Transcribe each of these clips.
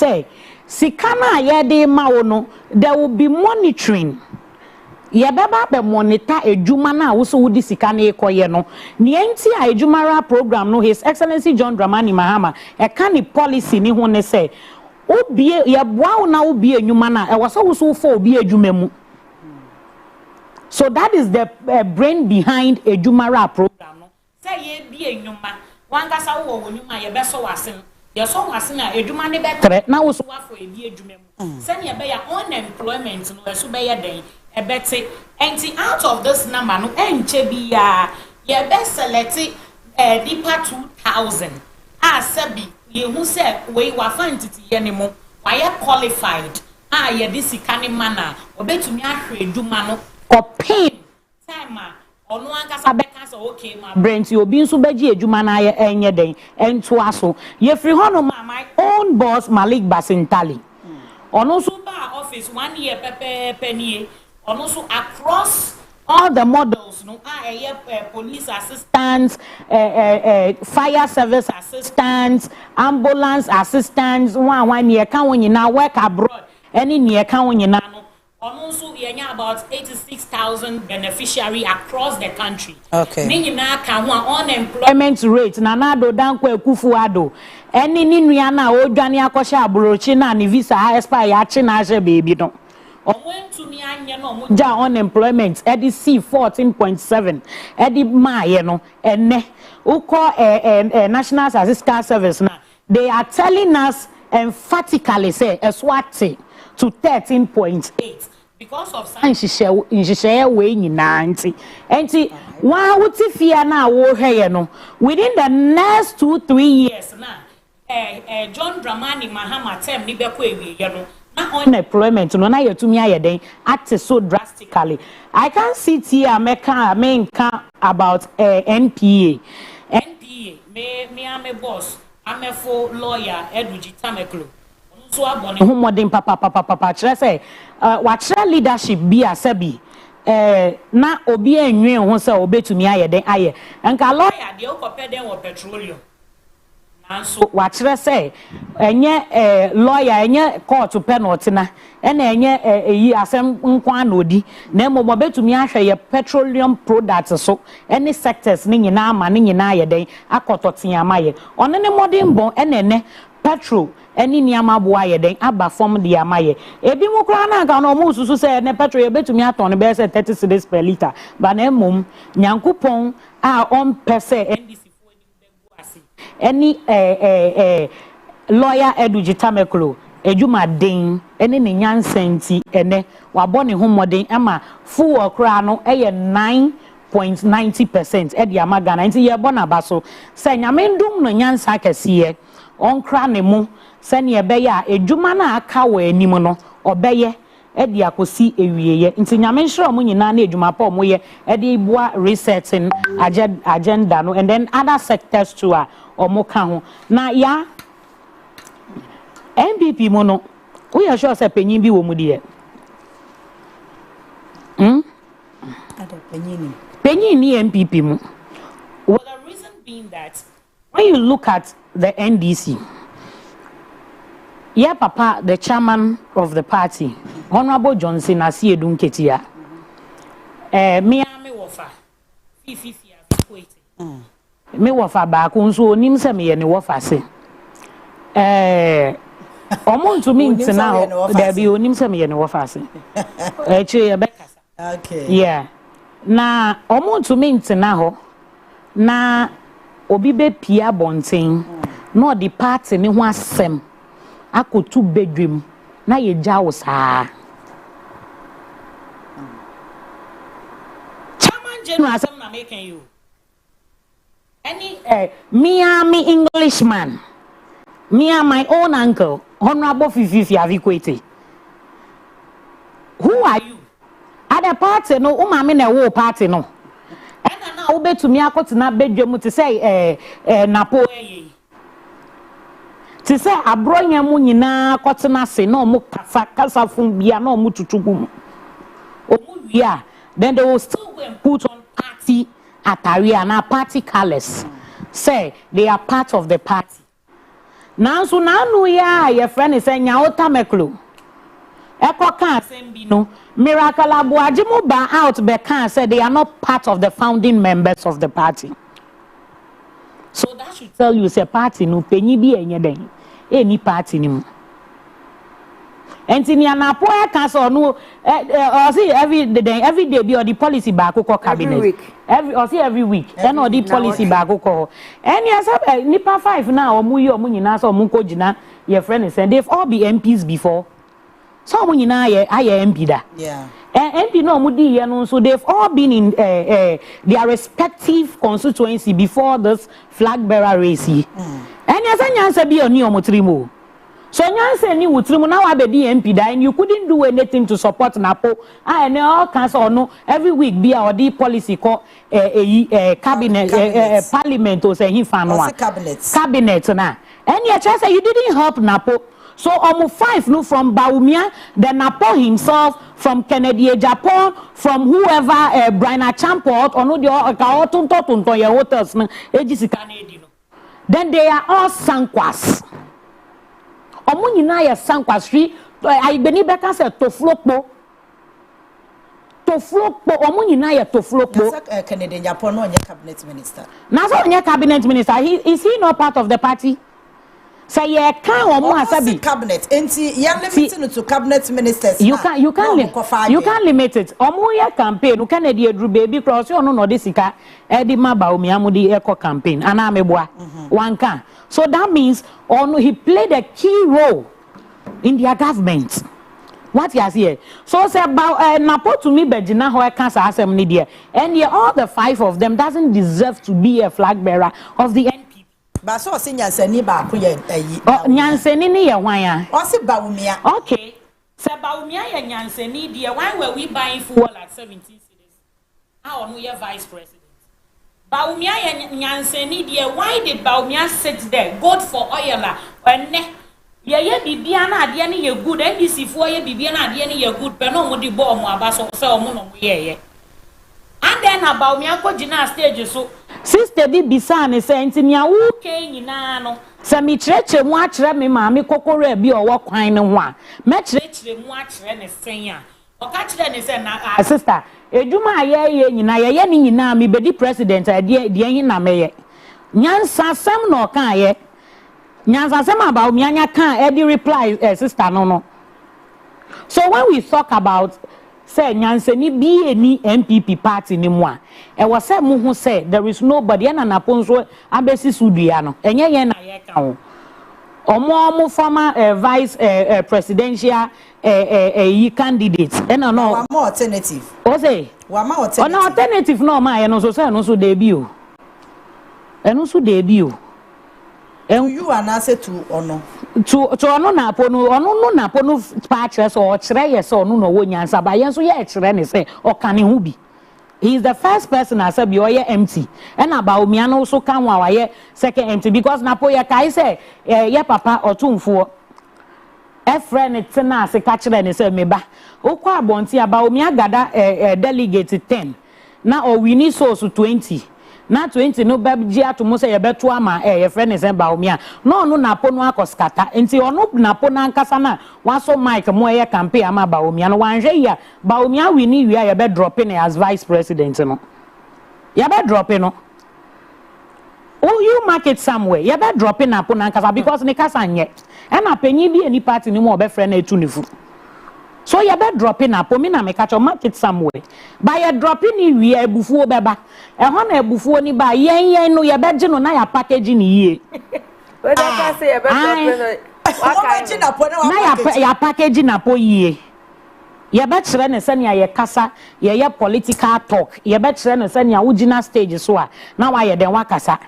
say sikana yede ma wo no there will be monitoring ye beba be monitor ejuma na wo so wudi sika na ekoye no ne enti a ejumara program no His Excellency John Dramani Mahama e ka ni policy ni ho ne say obie ye boa na obie enuma na e wo so wo so fo obie ejuma mu. So that is the brain behind ejumara program no say ye bi enuma wangasa wo wo enuma ye be so wase no ye so wase na ejuma ne be tre na wo so wafo e bi ejuma mu say ne be ya unemployment no e so be ye den ebete enti out of this number no enche bia ye be select deeper 2000 asabi ye hu se we wa fantiti ye ne mo wa ye qualified ye disika ne mana obetumi ahwe eduma no kopin time ono ankasa beka so okay ma brent obi nso beji eduma na ye enye den ento aso ye free hono ma my own boss Malik Basintali ono so ba office 1 year pepe nie also across all the models no police assistants fire service assistants ambulance assistants one year kan won na work abroad any near kan won na no also yenya about 86,000 beneficiary across the country. Okay. Ni na kan ho unemployment rate na do Danko Ekufuado any ni nua na odwane akosha abrochi na ni visa expire ya chi na je baby no. Ja unemployment edi C 14.7 edi ma ye no ene uko National Statistical Service na they are telling us emphatically say eswati to 13.8 because of inshishe we nyina nti wa wuti fia na wo hweye no within the next 2-3 years na John Dramani Mahama term ni be ko ewie ye no unemployment no na yetumi ayeden act so drastically. I can see here America about NPA me am a boss I'm a full lawyer Edwiji Tameklo so abone ho modern papa kire say what leadership be asabi na obi enwe ho say obetumi ayeden aye nka lawyer de okopeden wo petroleum so wachire say enye lawyer enye court penalty na ena enye eyi asem nkwa na odi na mo betumi ahwe ye petroleum products so any sectors ni nyina ama ni nyina ayeden akototen amaye one ne modern bon ene petrol eni niama bo ayeden aba form de amaye ebi mu kra na aka no mo susu say ne petrol ye betumi aton be say 30 cedis per liter ba na mum nyankopon a on pese NDC any lawyer Edwiji Tameklo ejuma den ene ne nyansenti ene wabone homodin ama full okra no 9.90% edi amagana nti ye bona baso se nyamendum no nyansa kesiye onkra ne mu se ne beya ejuma na aka wa anim no obeye edi akosi ewieye nti nyamenhira mu nyina na ejuma pa omoye edi bua researching agenda no and then other sectors too are omoka ho na ya MPP mo no we are sure say penyin bi wo mu de ada penyin ni MPP mu. Well, the reason being that when you look at the NDC, yeah, Papa, the chairman of the party, Honorable Johnson Asiedu Nketia, me wofa, me wofa ba kunso nim se me ne wofa se. Omo to me ntina ho, there be onim se me ne wofa se. Che bekasa. Okay. Yeah. Na omo to me ntina ho, na obi be pia bonten, no the party ne ho asem. Akotu bedroom na ye jawo saa chairman general asem na making you any me Englishman, me and my own uncle Honorable Fifi Avikwete. Who are you at the party? No umami na wo party no and na wo betumi akoti na bedroom to say napo ti say abronya mu nyina kotena se na omu kasa fun bia na omu tutugum omu wia then they will still go and put on party attire and party colors say they are part of the party nanso nanu ya ye friend is nya otameklo eko kan sembi no miracle abuaje mu ba out be kan say they are not part of the founding members of the party. So that should tell you say party no penyi bi enye den any party ni mu enti ni anapo e kan so no see every day be or the policy back ko cabinet every week then or the policy back ko and yes nipa 5 now omu yi omu nyina so omu ko gina your friend is saying they've all been MPs before so omu nyina aye MP da MP no omu di no so they've all been in their respective constituency before this flag bearer race and yes anyansa bi oni omu trimo. So nyanse ni wutrim na wa be di MP da and you couldn't do anything to support Napo and all council no every week be our the policy called cabinet parliament or say fa no cabinet na and you say you didn't help Napo. So almost 5 no from Bawumia, the Napo himself, from Kennedy Japan, from whoever Brian Champort or no the tunto your hotels no then they are all sankwas. Omu nyina ya sankwasri ai beni beka se toflokpo omu nyina ya toflokpo Kennedy Japan no nya cabinet minister na so nya cabinet minister is he not part of the party say ye kan omu asabi cabinet enti ya limit to cabinet ministers you can limit it omu ya campaign Kennedy edru baby cross you no de sika edi maba omi amudi eco campaign ana ameboa one can. So that means he played a key role in their government. What he has here. So say about Napo to me Bejina how I can't asem ni there. And yeah, all the 5 of them doesn't deserve to be a flag bearer of the NPP. But so say Nyanseni ba ko ye Nyanseni ni ye wan ya. O se Bawumia. Okay. Say Bawumia ye Nyanseni there. Why were we buying fuel at 17 cedis? How no ye vice president? Bawumia Nyanseni dear, why did Bawumia sit there? God for oil and ye bibiana ade ne ye good NDC for ye bibiana ade ne ye good but no mo di bo mo abaso se omo no ye and then Bawumia ko gina stage so sister bi bisa ne say ntinia wo ke nyina no se mi kireche mu akire me ma me kokoro bi owo kwan ne ho a me kireche mu akire ne sen a oka kire ne say na sister ejuma aye nyina ye ni nyina mi bedi president de yin na meye nyansa sem no kan ye nyansa sem about me anya kan e di reply sister no so when we talk about say nyansa ni bi eni MPP party ni mu a e was say mu hu say there is nobody na naponso abesi sudua no enye ye na ye kan omo former vice presidential candidates and no more alternative o say wa ma alternative no alternative no ma no so say no so dey o eno so dey o you and I say to ono na po no na po no pa kire so o kire ye so no no wo nyansa ba yen so ye kire ne say o kan ne hu bi. He is the first person I said, "You're empty." And about me, and also come while second empty because Napoya Kai say, "Yeah, papa or two for." A friend, it's a nice catcher and say, "Meba." Okwa bonti about me, I gather delegate 10. Now, or we need so 20. Na 20 no baby to mo say yebeto ama your friend is about me no napo no akoskata enti ono napo na nkasa na waso mike mo ye campaign ama about me no wanhwe ya ba me we ni wi ya be dropping as vice president no ya be dropping no oh you market somewhere ya be dropping napo na nkasa because ne kasa nye e na panyi bi eni party ni mo be friend na etu nifu. So you better drop in up, me na me catch your market somewhere. By a dropping in we a buffo beba. A honor buffo ni by yen no ya bedge no na ya packaging ye. But I say a better ya packaging up ye. Ya better than senya ye kasa, ye political talk. Ya better than senya ujina stage so now I den wakasa.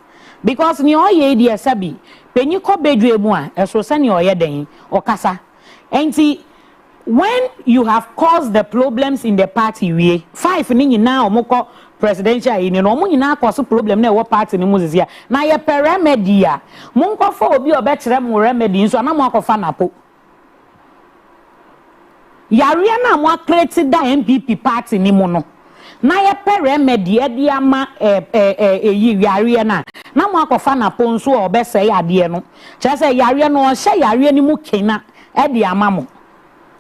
Because ni o ye dear sabi, penny ko bedwe mu a, so senya o ye den o kasa. Enti when you have caused the problems in the party we 5 ni nyina omoko presidential in no mo nyina cause problem na e wo party ni muzisia na ye remedy a mo nkofo obi obekere mo remedy nso na mo akofa napo yare na mo create da MPP party ni mo no na ye remedy e dia ma yare na mo akofa na ponso obese yade no che say yare no hye yare ni mu kena e de amamo.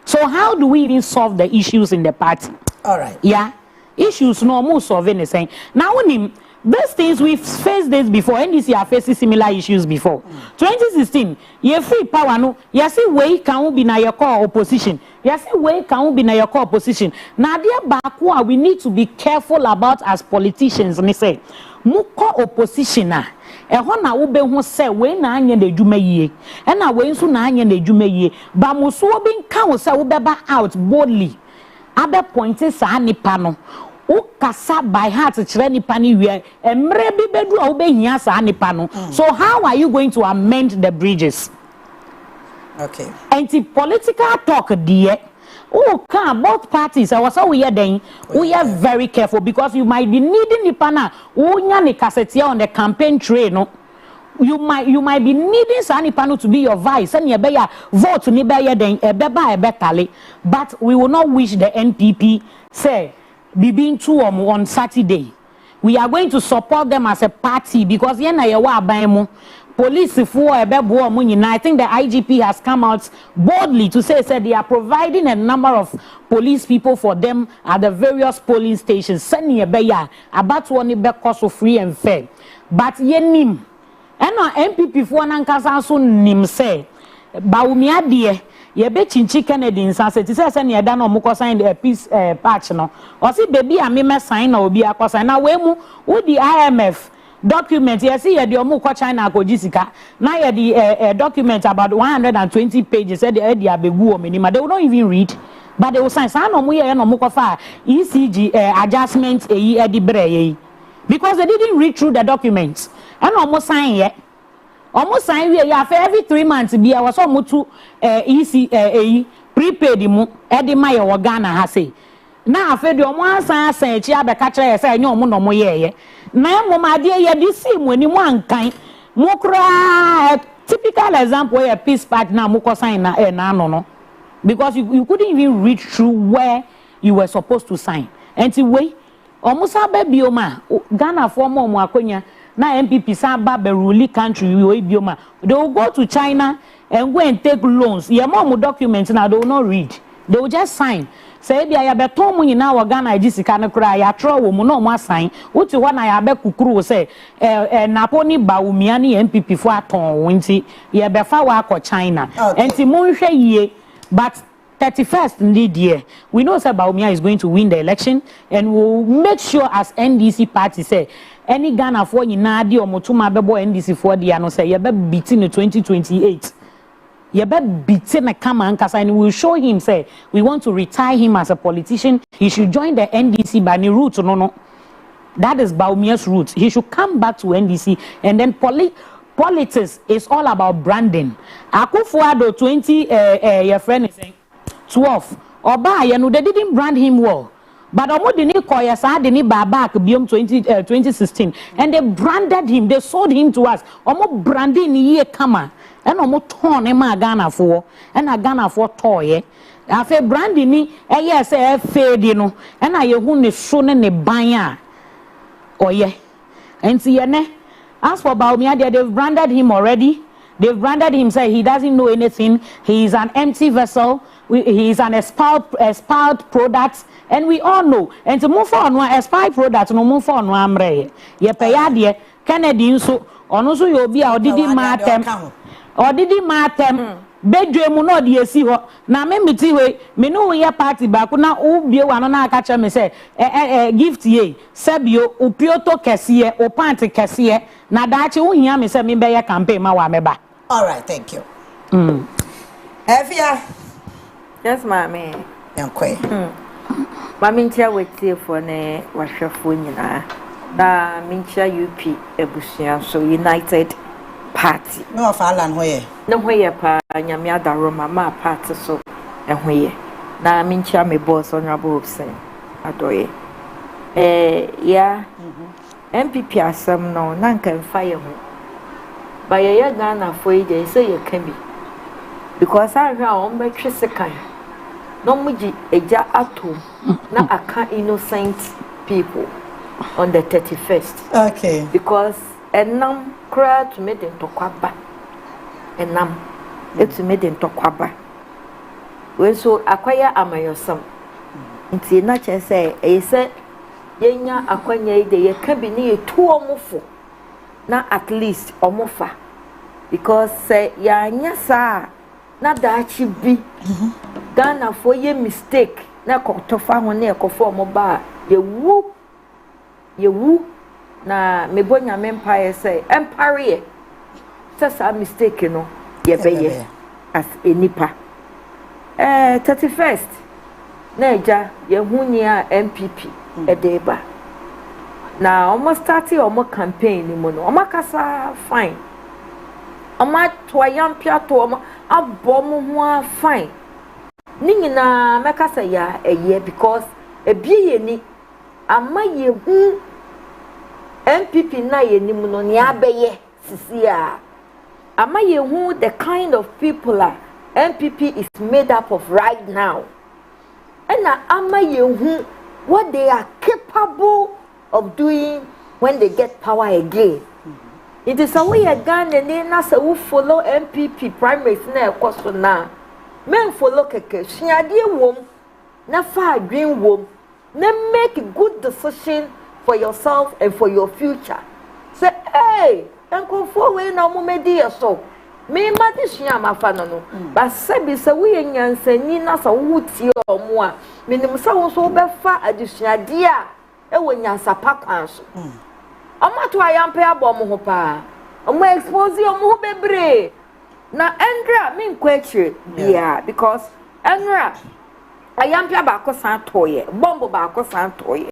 So how do we even solve the issues in the party? All right. Yeah. Issues no more solving the same. Now when these things we've faced this before, NDC are facing similar issues before. 2016, you free power no, you see way can be na your core opposition. You see way can be na your core opposition. Now dear bakwa, we need to be careful about as politicians. Me say, muko opposition na. Ehon na ube ho say we na anya na edwuma yie. E na we nso na anya na edwuma yie. Ba muso bi nka wo say ubeba out boldly. Abe pointed sa nipa no. Ukasa by heart kire nipa ni wie emre bi bedu a ubehia sa nipa no. So how are you going to amend the bridges? Okay. Anti-political talk there. Oh, can both parties. I was so we are then. We are very careful because you might be needing nipa na. Unya ni kasetia on the campaign trail no. You might be needing Sanipano to be your vice and your vote ni be then but we will not wish the NPP say be being two on Saturday. We are going to support them as a party because police for I think the IGP has come out boldly to say they are providing a number of police people for them at the various polling stations. Send ye beya about one be cost free and fair. But yenim ena MPP fo nankasa so nim say baumia de ye be chinchi Kennedy nsanse ti say na eda na omko sign the peace patch no o si baby a me sign na obi akosign na we mu wo di IMF document you see the omko China akojisika na ye the document about 120 pages said the abegu o menima they will not even read but they will sign say no mu ye no omko fa ECG adjustment eyi edi breye because they didn't read through the documents. And almost sign yet. Almost sign we for every 3 months be I was almost to prepaid mu edi my Ghana has say. Now after the one say chia be catch say no mo no mo ye. Na mo ma de ye di sim when mu ankan. Mo kra typical example where peace part na mo ko sign na no. Because you couldn't even read through where you were supposed to sign. Anyway, almost baby oma Ghana for mo akonya na MPP saba be rule country we bioma they will go to China and go and take loans your mom documents now they will not read they will just sign say bia ya beton mu nyina wa Ghana ejisika no kra ya tro wo mu no mo sign uti ho na ya be kukuru say naponi baumia ni MPP fo aton wonti ya be fa wa akọ China enti monhwe yie but 31st indeed year we know that Baumia is going to win the election and we'll make sure as NDC party say any Ghana for nyina di omotuma bebo NDC for di ano say ye be beating in 2028 ye be beating a kama ankasa and we'll show him say we want to retire him as a politician he should join the NDC by the route no that is Baumia's route he should come back to NDC and then politics is all about branding Akufo-Addo 20 your friend is saying 12 Obaa Yaa no they didn't brand him well but omo de ni koya sa de ni back biom 2016 and they branded him they sold him to us omo branding ni ye kama and omo ton e ma Ghana for and a Ghana for toy afa branding ni eye say fade no and a ye hu ne so ne ban a oye enti ye ne as for Baumia they've branded him already they've branded him say he doesn't know anything he is an empty vessel he is an expired product and we all know and to move on one expired product no move on one amre ye pay ade Kennedy nso ono so yo bi a odidi matem bedwemu no de esi ho na me meti we me no ye party back na ubie wa no na aka che me say gift ye sebio upioto kese o pant kese na daachi wo hia me say me be ye campaign ma wa meba. All right, thank you. Evia. Yes, mommy. Yankwe. Mami ntia wetie for ne wahwefo nyina. Na mincha UP ebusua so United Party. No of Alan hoye. No hoye pa nyame adaroma ma party so ehoye. Na mincha me boss honorable Hobson adoye. MPP asem no na nka mfa ye ho. Ba ye Ghana for ye say ye can be. Because I hear on be twese no muji eja atom na aka innocent people on the 31st. Okay. Because enam kra to me den tokwaba enam to me den tokwaba we so akwaya amayosam nti na che say e say yenya akwanya ide ye ka bi ne etu omofo na at least omofa because say ya nya sa na daachi bi Ghana for ye mistake na kotofa ho na ekofo omoba ye wu na mebonya empire say empire say mistake no ye beye as enipa 31st na eja ye hunni a MPP edeba na almost started almost campaign ni mo no omakasa fine oma to yampia to oma abom ho fine ni nyina mekasa ya eye because ebie ni ama ye hu MPP na ye ni mo no ni abeye sisi a ama ye hu the kind of people MPP is made up of right now and ama ye hu what they are capable of doing when they get power again. It is a way again and then as a follow MPP primaries na ekoso na men follow keke shiade wom na fa green wom na make a good decision for yourself and for your future. Say hey, Nkosuo we na mo medi so me ma di hia ma fa no ba sabi se we nyansani na sa wo tie omo a menim sa wo so be fa adisuade a e wo nyansa pakwan so omato ayampe abom ho pa omo expose omo ho bebre na Andrea me nkwachire bia because Andrea ayampe ba san toye bombo ba san toye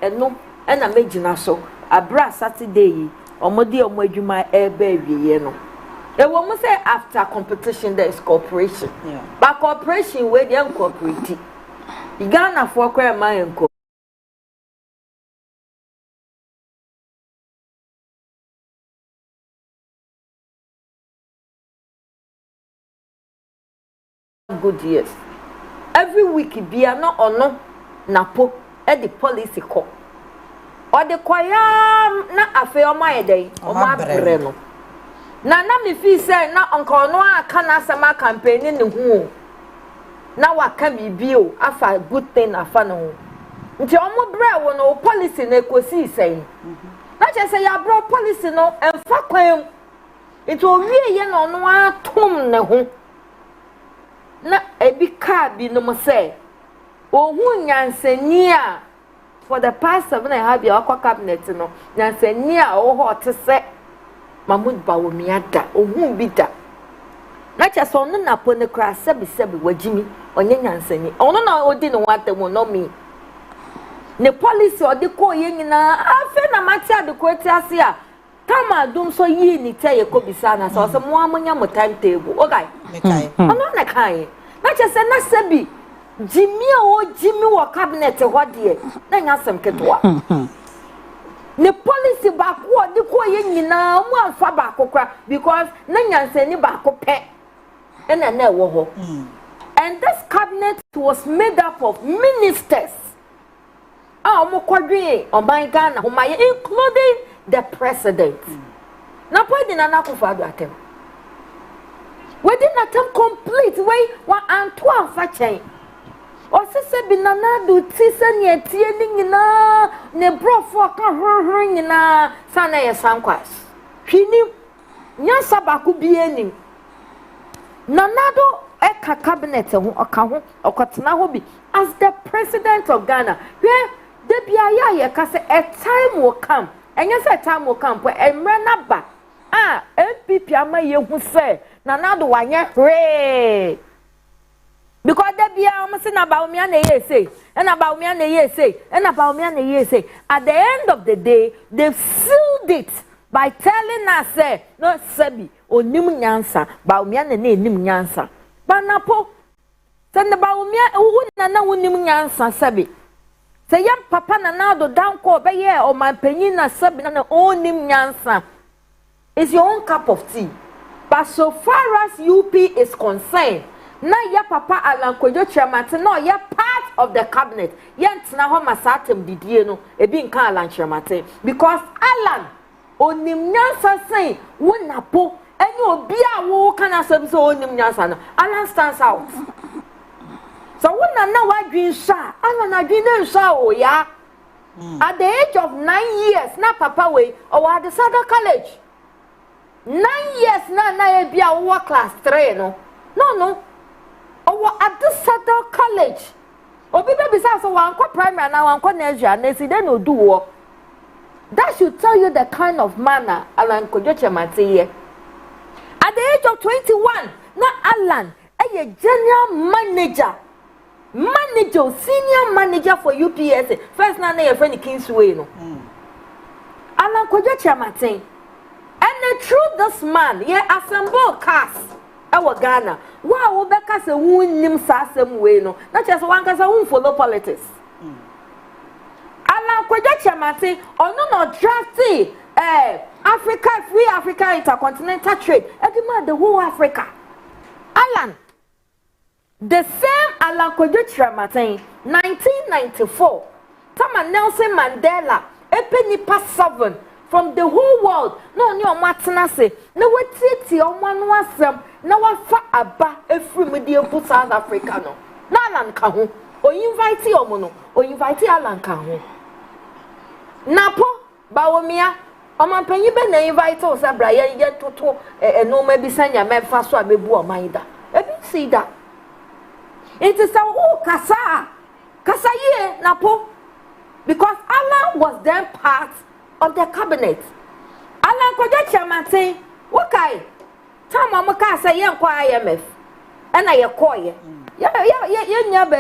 eno na megina so abra Saturday yi omo di omo adwuma ebe awiye no e wo mo say after competition there is cooperation but cooperation we dey cooperate Ghana for kwa man enko good years every week bia no ono napo e the policy call or the kwaya na afi o ma yedai o ma brɛ no na me fi say na onko no aka na sama campaign ni hu na waka bibio afa good thing afa no nti omo brɛ wo no policy na ekosi sei na che say ya bro policy no emfa kwam nti o wie ye no no atom ne ho na ebi ka bi no mo say ohun nyansani a for the past 7.5 years akwa cabinet no nyansani a o hot se Mahmoud Bawumiada ohun bi da na cha so no na po ne kra sebi wajimi onye nyansani ono na odi no watemu no mi ne policy odi ko ye nyina afi na mati adekwati ase a kama dum so yi ni taye ko bisa na so mo amunya mo timetable okay mekai ono na kai na cha se na sebi jimi o jimi wo cabinet ho de na nyasem ketwa ne policy ba ko odi ko ye nyina mo afa ba kokra because na nyansani ba ko pe na wo ho and this cabinet was made up of ministers mo kwadwe Oban Ghana including the president na pwede na nakufado atem we did not complete way wa Antoine Fachen o sese bi nanado ti se ne tie ni nyina ne brofo ka hrohro nyina sana ye sankwas hwini nya sabaku bi enim nanado eka cabinet ho oka ho okotena ho bi as the president of Ghana where de bia ya ye ka say a time will come enye say time will come but emre na ba MPP ama ye hu say nanado wanye hre because de bia am say na ba umia na ye say na ba umia na ye say na ba umia na ye say at the end of the day they sealed it by telling us say no sabi onim nyansa ba umia na enim nyansa banapo say na ba umia wu na wonim nyansa sabi say yam papa na nado down ko be ye o man panyin na sabi na onim nyansa is your own cup of tea but so far as UP is concerned na ya papa Alan Kwadwo Chairman no ya part of the cabinet yent na ho masatem didie no ebi nka Alan Chairman because Alan onim nyansa sen wona po enye obi a wo kana asem so onim nyansa no Alan stands out so wona na wadwin sha ana na dwin na sha o ya at the age of 9 years na papa we o wa the Sada College 9 years na e bia wo class 3 no o at the Sada College obi be bisa so wan kwa primary na wan kwa nursery na si den odu wo. That should tell you the kind of manner Alan Kojochemate here. At the age of 21, now Alan, a general manager, senior manager for UPS. First, now your friend Kingsway, no. Alan Kojochemate, and through this man, yeah, assemble cast our Ghana. Wow, because a wound him sasem way, no. Not just one cause I won't follow politics. Alan Kojochemate no drafty Africa free Africa intercontinental trade. Edema the whole Africa. Alan, the same Alan Kojochemate 1994. Tama Nelson Mandela epenipa 7 from the whole world. No ni omatena se. Na wetiti omanu asem na wafa aba efri media put South Africa no. Na Alan ka ho. O invite omo no. O invite Alan ka ho. Napo bawomia omampanyi be na invite o sabra ye toto no ma bi sanya me fa so abebu oman da ebi see da it is a kasa ye napo because Alan was then part of the cabinet. Alan Kojochemate wakai time amaka say ye nkwa IMF na ye koye ye nya be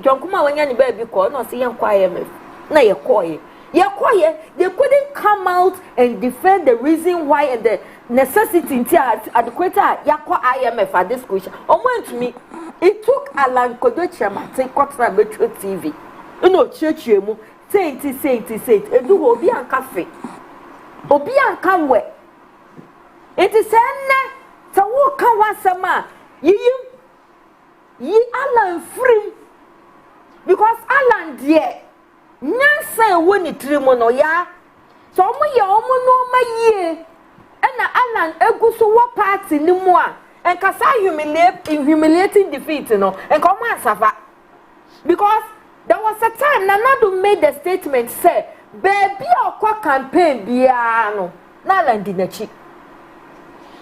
jonkuma wanya ni ba bi ko no say ye nkwa IMF na ye koye. They couldn't come out and defend the reason why and the necessity until adequate yakwa IMF at this question. To me, it took Alan Kojochemate Kotra Metro TV. You know, church you say it. Edu obi an cafe. Obi an kamwe. It is enne to walk wasama. Ye Alan free because Alan dear. Nyansa woni trimo no ya so omo ye omo no maye na Alan eguso wo party ni mu a enkasa humiliating defeat no enka omo asafa because there was a time Nanado made the statement say baby okwa campaign bia no na Alan di nachi.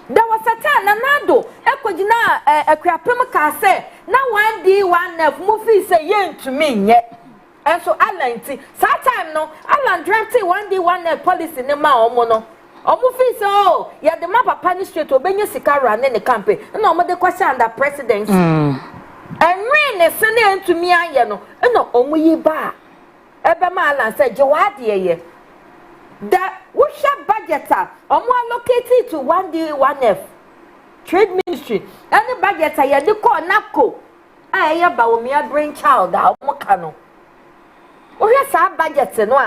There was a time Nanado ekogina akuapem ka say na 1D 1F mu fi say yen to me nye. And so Alan that time no Alan drafted 1D 1F policy ne ma omo no omo fi so ya the map papa straight obenye sika run in the campaign na omo de question under presidency and when ne sene ntumi aye no na omo yi ba ebe ma Alan say jewade ye that we share budget omo allocate it to 1D 1F trade ministry any budget ya de call NAPCO aye ba omia brain child omo kano. Oh yes, our budget no.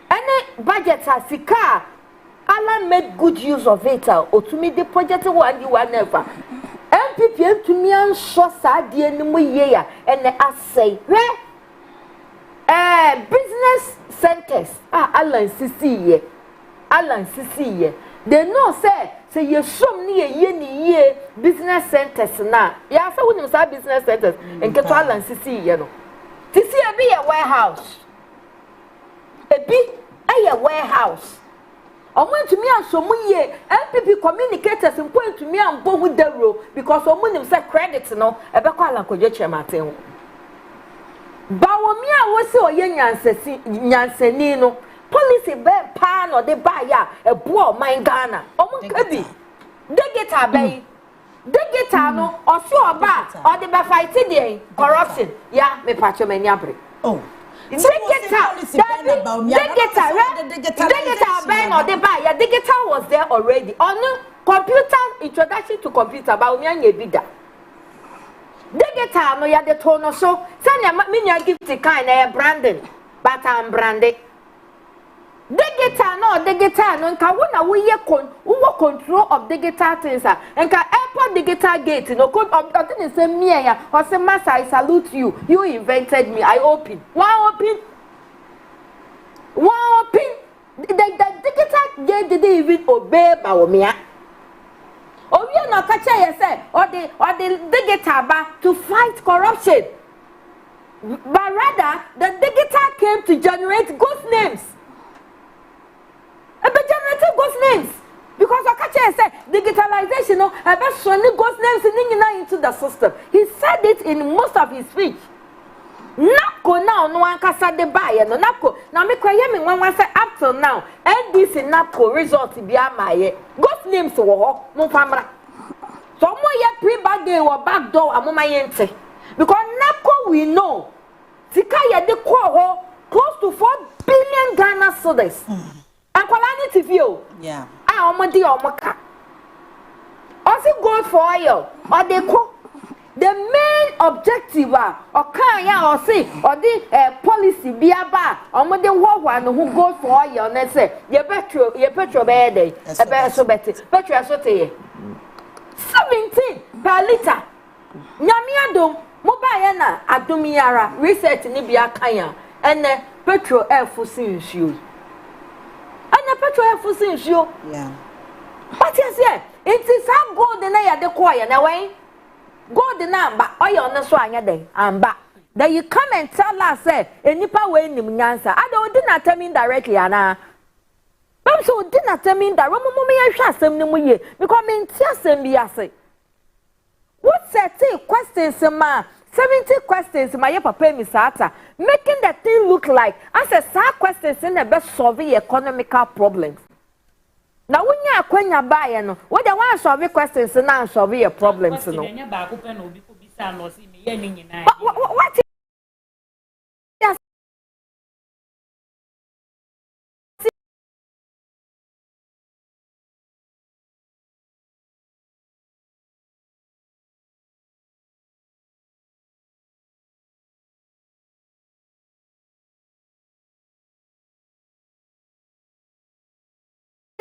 Any budget sika, Alan made good use of it. Or to me the project 1D never. MPP to me and so sad the enemy year and I say, business centers. Alan CC Alan CC. They know say you some near ye business centers now. Yeah, so when you say business centers and get to Alan CC, you know. To see a warehouse. A warehouse. I went to me and so many MPP communicators and point to me and go with the rule because someone say credits no a Alan Kojochemate. Bawomia was so Yanseni no policy bed pan or the buyer a boy my Ghana. Kabi. They get a bay. They get no or so about or the be fighting corruption. Yeah, me patch me nyabre. Oh. They get Ben or the buyer. The guitar was there already. On computer introduction to computer about me and bida. The guitar no ya the tone so. Sanya me ya gift kind branding, but I'm branded. The guitar no nka wona wo ye control of the guitar things nka airport the guitar gate no code of the same me ya or say master I salute you invented me I open The digital game didn't even obey Bawumia. Oh, you know, catch you say, or the digital to fight corruption. But rather, the digital came to generate ghost names. But generated ghost names. Because Okache said digitalization, no, about showing ghost names into the system. He said it in most of his speech. Nako now no one can say the buyer no Nako. Now me cry me one say up till now. And this Nako result be my ghost names wo mo famra. So mo ye pre-back day or back door amoma yente. Because Nako we know. Sika ye de ho close to 4 billion Ghana cedis. And quality TV o. Yeah. Ah omodi omoka. Also gold for oil or they ko. The main objective or can ya or say or the policy be about or more than one who goes for oil and say your petrol bad day a better so better petrol so 17 per liter. Nyamiado mobile na adumiara research ni bia kanya and petrol air fossil shoe. And petrol air fossil shoe. Yeah. What is it? It is how gold na ya de choir na way. Go the number, oil on the swang day, and back. Then you come and tell us, say, any power in the answer. I don't did not tell me directly, Anna. I'm so did not tell me that Roman I trust them no year, because I'm just in the what said questions, ma 70 questions, my papa misata, making that thing look like as a sad questions in the best solving economical problems. Now when you are buy no, what they want to solve questions and now solve your problems no. What yes.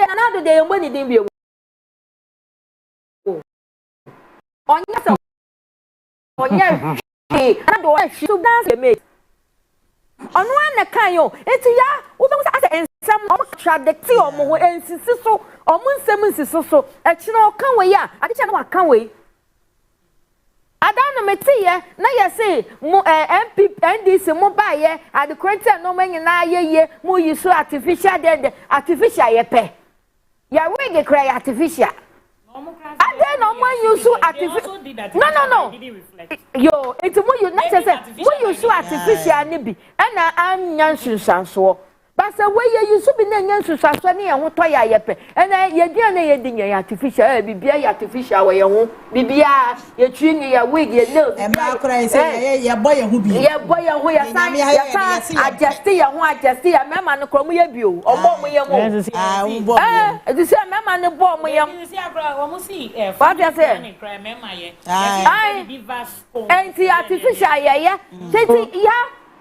Another day when it didn't be on yourself. On your should dance mate. On one account, it's ya, who don't ask and some contradict or more and so or moon seven so a chino can't wait ya. I didn't know I can't wait. I don't know, Matia. Now you say, MP and this mobile ye at the current no man and I ye more you so artificial than the artificial ye pay. Ya wig cry artificial. I don't know when you so artificial. No. Yo, it's more you not say when you so artificial nibi. And I'm Yansu so. But the way you should be Yansu Sassani and what I yepe. And ye dear artificial, be artificial way you won't be your chin, your wig, your nose. And Malcolm say, your boy who be your boy who you I just see a one, just see a man and come with you or bomb me. The same man and bomb me. What you say? And the artificial, yeah.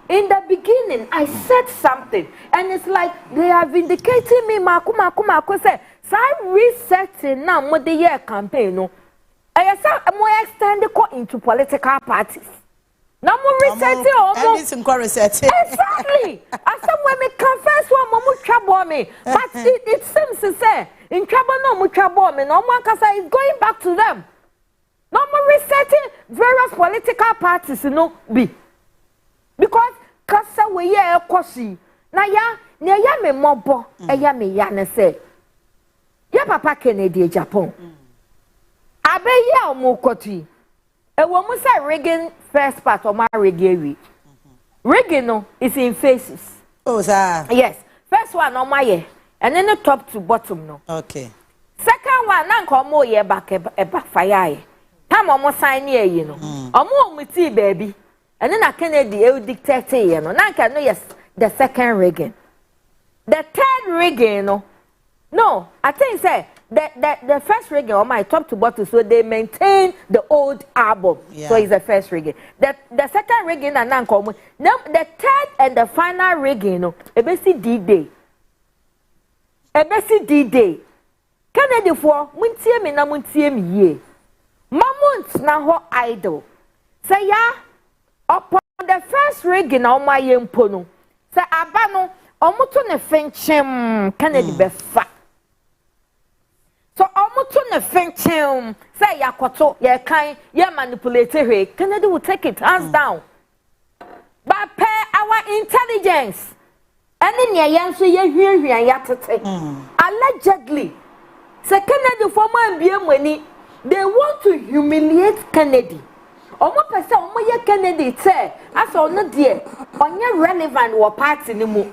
In the beginning, I said something, and it's like they are vindicating me. Maku say, so I resetting now more the year campaign. No, I said more extended into political parties. No more resetting or resetting. Exactly. I said when me confess one more trouble me, but it seems to say in trouble no more trouble me. No one can say it's going back to them. No more resetting various political parties. Be. Because kasa we ye ekosi na ya me mobo ya me ya na say ya papa Kennedy Japan abe ya omokoti e wo mu say Reagan first part of my Reagan Reagan no is in phases. Oh sir. Yes, first one on my year and then the top to bottom no. Okay. Second one na nko mo ye back e backfire time omo sign here you know omo omuti baby. And then I Kennedy dictate you know. Now I can know yes the second Reagan. The third Reagan no, I think say the first Reagan on my top to bottom so they maintain the old album. Yeah. So it's the first Reagan. The second Reagan and now the third and the final Reagan ebesi D-Day. Ebesi D-Day. Kennedy for muntie me na muntie me ye. Mamunt na ho idol. Say ya upon the first Reagan on my yempono. Say abano omoto ne fenchem Kennedy befa so omoto ne fenchem say yakoto ye kan ye manipulate her Kennedy will take it hands down but our intelligence any near yanso ye hwehwe yatete allegedly say Kennedy for man biemwani they want to humiliate Kennedy omo pese omo ye Kennedy say asa ono de onye relevant wo party ni mu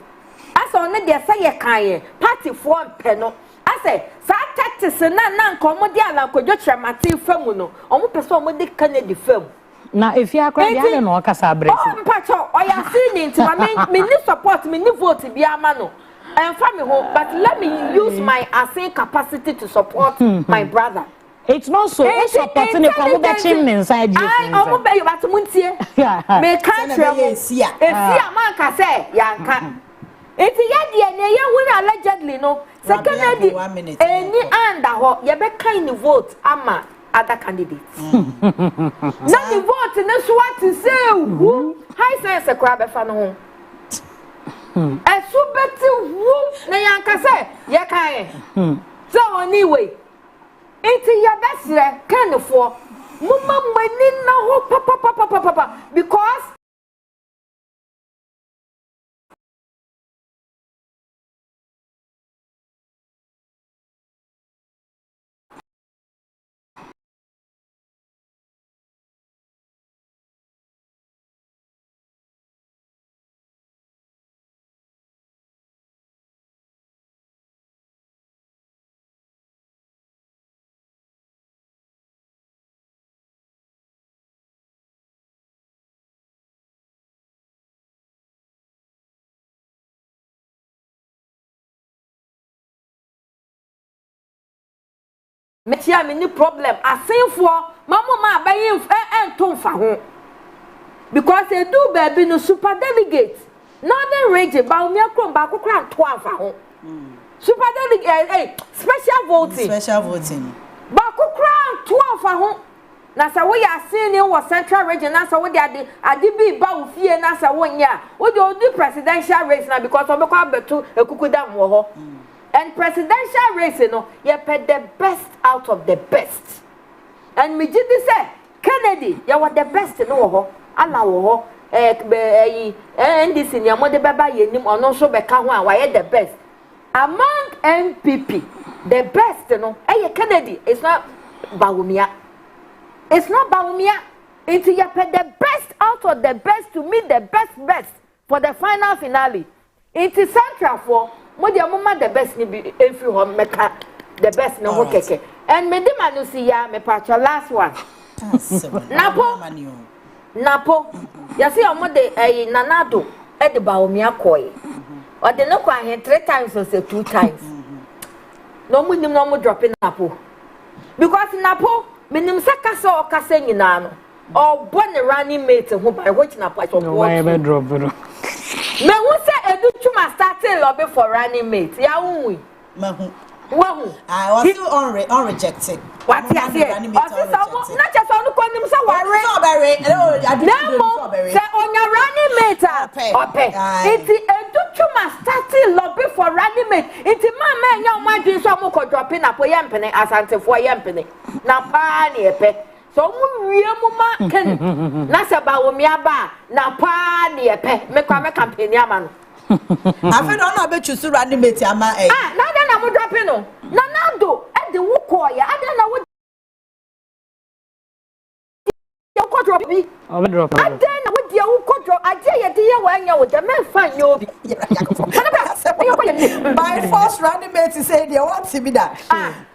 asa ono de say ye kan party for mpe no asa sa tactics na nko de ala kodwo tremati famu no omo pese omo de Kennedy famu na if you akra dia no kasa abresi oh mpacho oya see ni ntima me ni support me ni vote bi ama no emfa me ho but let me use my assay capacity to support my brother. It's not so supporting if I'm be chim inside you I omo be you batuntie me can't esia man ka say yanka enti ye de ne ye hu allegedly no secondly any under ho ye be kind vote ama other candidates na the vote na so what say who high sense ekra be fa no ho esu beti hu na yanka say ye kan so anyway enti ya besre kind for mama mani na ho papa because metia me ni problem asenfo mama abayin enton fa ho because they do baby no super delegate northern region ba omi akron ba kokra anto afa ho super delegate special voting ba kokra anto afa ho na sa wo ya sin ni wo central region na sa wo de ade bi ba wo fie na sa wo nya wo de odi presidential race na because obekwa abetu ekukuda mo ho. And presidential race, you know, you pay the best out of the best. And me did say, Kennedy, you were the best, you know, Allah, and this in your mother, Baba, you know, or no, so Bekawa, why the best. Among MPP, the best, you know, Kennedy, it's not Baumia. It's not Baumia. It's you pay the best out of the best to meet the best for the final finale. It is central for. Modia mama the best ni be every home meka the best no ho keke and me dem anu si ya me patcho last one napo ya see omo de nanado e de ba omi akoy o de no kwa hen 3 times or say 2 times no mu nim no mo drop napo because napo me nim saka so o kasa nyina no o bo ne running mate ho by which napo I no drop bro me who say edu chuma starting lobby for running mate ya unwi mahu wahu I was still on rejected what you say officer na just on ko nim say ware so bare no say on your running mate ope iti edu chuma starting lobby for running mate iti mama enya o madwin so mo ko drop na po yempene asante fo yempene na pa na epe so mu wie mu ma ken na se ba wo mi aba na pa na epe me kwa me campaign ama no afi no na be choose running mate ama na mo drop no na do e de wo ko ya ada na wo ya ko drop bi o be drop ada na wo dia wo ko drop ade ye de ye wa nya wo de me fa nya obi by force running mate say they want to be that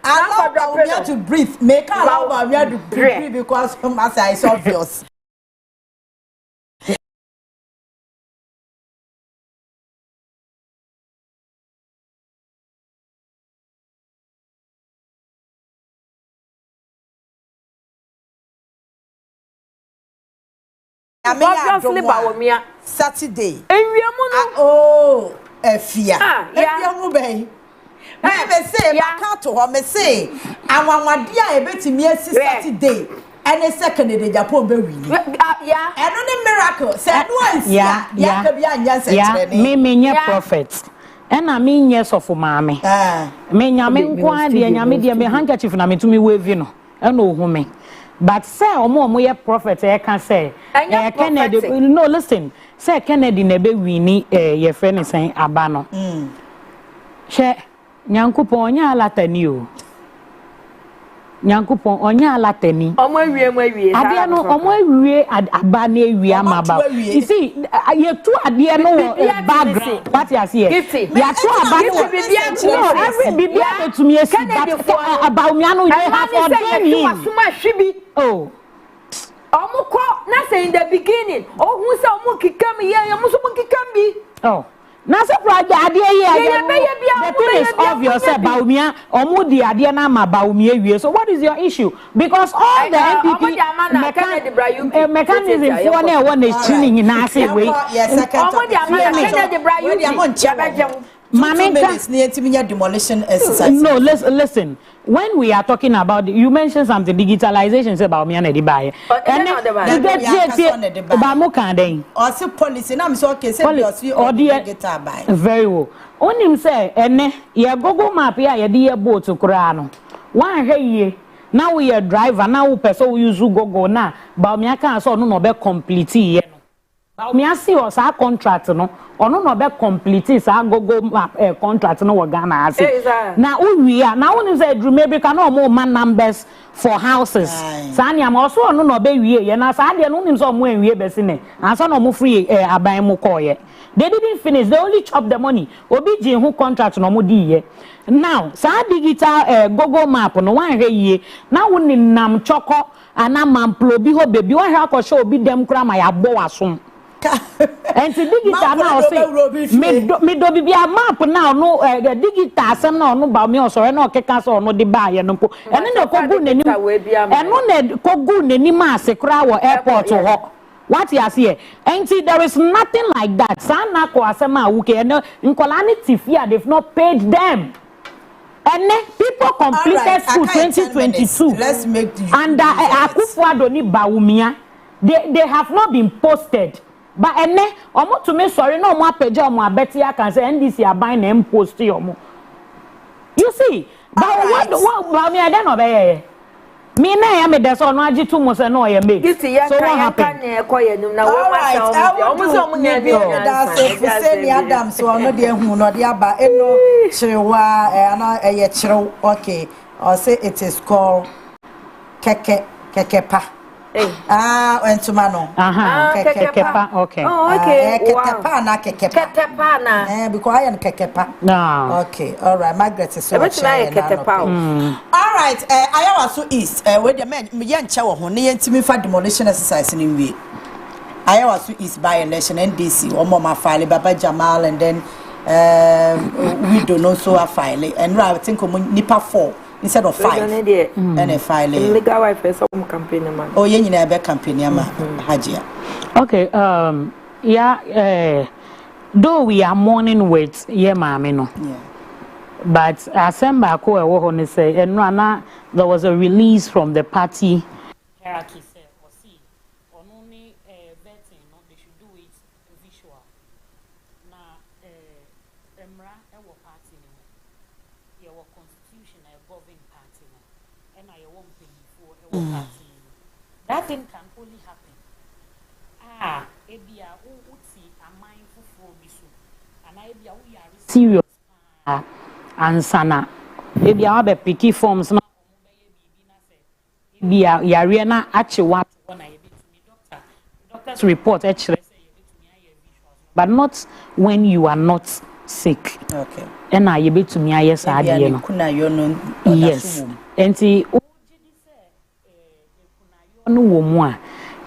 allow me to breathe make allow me to breathe because as is obvious. Obviously Bawomia Saturday oh efia efia mu ben me say ma ka to ho me say awanwade a ebetimi asi Saturday and a second the Japan be win. Yeah. And on a miracle. Say once. Yeah. Me prophet. And I mean yes of mommy. Me nyame nkwa de nyame de me handkerchief na me to me wave no. E no hu me. But say omo ye prophet e can say Kennedy no listen. Say Kennedy na be wini ye friend is saying abano. She nyankopon onya alatani o. Nyankopon onya alatani. Omo awie. Ade no omo awie aba na awie amaba. You see ye tu ade no background. What you see? Ya tu aba no every bibia betumi esi about me anu you have ordained. Oh. Omo ko na say in the beginning. Oh hu say omo kikam ye omo so kikam bi. Oh. Na say project ade here the thing is obvious about me omo di ade na ma ba omi awie. So what is your issue? Because all the NPP mechanism for na e na chini nyina say we omo di amana Kennedy Brayuki Mame demolition exercise. No, listen. When we are talking about, you mentioned something, digitalization, say about me and the buy. And then, also policy, and I'm so okay, say, or the very well. On him say, and yeah, Google map here, yeah, dear boat to Kurano. One hey, now we are driver, now person use go now, but me I can't so no be complete. Me asi o sa contract no ono no be complete sa go contract no Ghana ase na uwia na wonu say drume bi ka na o man numbers for houses sa nia ma so ono no be wie ye na sa de no nim so mo enwie be se ne anso no mo free aban mo koye they didn't finish, they only chop the money obi jin hu contract no mo di ye now sa digital Google map no wan hwe ye na woni nam choko ana mamplo bi ho bebi wan hwe akosho obi dem kura ma ya bo wasom. And the digital now say me do bibia map now no digital sem now no ba me osore na okeka so no de ba ye no po ene na kogu nani eno na kogu nani ma se kra wo airport ho what you see and there is nothing like that sana ko asem a wuke ene nkola ni tifia they've not paid them. And then people completed school 2022 let's make and Akufo-Addo ni Bawumia they have not been posted. But ene omo to me sorry no omo apeja omo abeti aka say NDC aban na post yomo. You see, but what me I don't know be me na ya me dey so no agi to mo say no ye make. So what happened? Na wo ma say omo so omo na bi that say ni Adam so no dey hu no dey aba eno chirewa ana eye chirew okay or say it is called kekepa. Entuma no. Kekepa. Okay. Oh, okay. Kekepa na kekepa. Kekepa na. Because I am kekepa. No. Okay. All right. Margaret is so much. Kekepa. All right. Ayawaso East. Where the men me yan chawo ho ne yentimi fa demolition exercise ni wie. Ayawaso East by election NDC. Omo ma file Baba Jamal and then we don't know so a file and I think nipa 4 instead of 5 and a file legal wife for some campaign man. Oh you need a campaign ma Hajia. Okay, yeah, though we are mourning with mama no. Yeah. But Asemba ko e wo ho ne say enra there was a release from the party hierarchy say or see only vetting no they should do it visual. Na emra e wo party no. Your constitution a government party no. And I won't pay for e wo party. That thing can only happen. Ebia uti amine fufu bisu. Ana ebia we are serious. Ansana ebia wa be piki forms na omo be ye bibi na say ebia yare na ache what na ye betumi doctor's report actually say ye betumi aye visuals but not when you are not sick. Okay. And na ye betumi aye sa ade no kuna yo no. Yes. Enti ojidi say kuna yo no wo mu a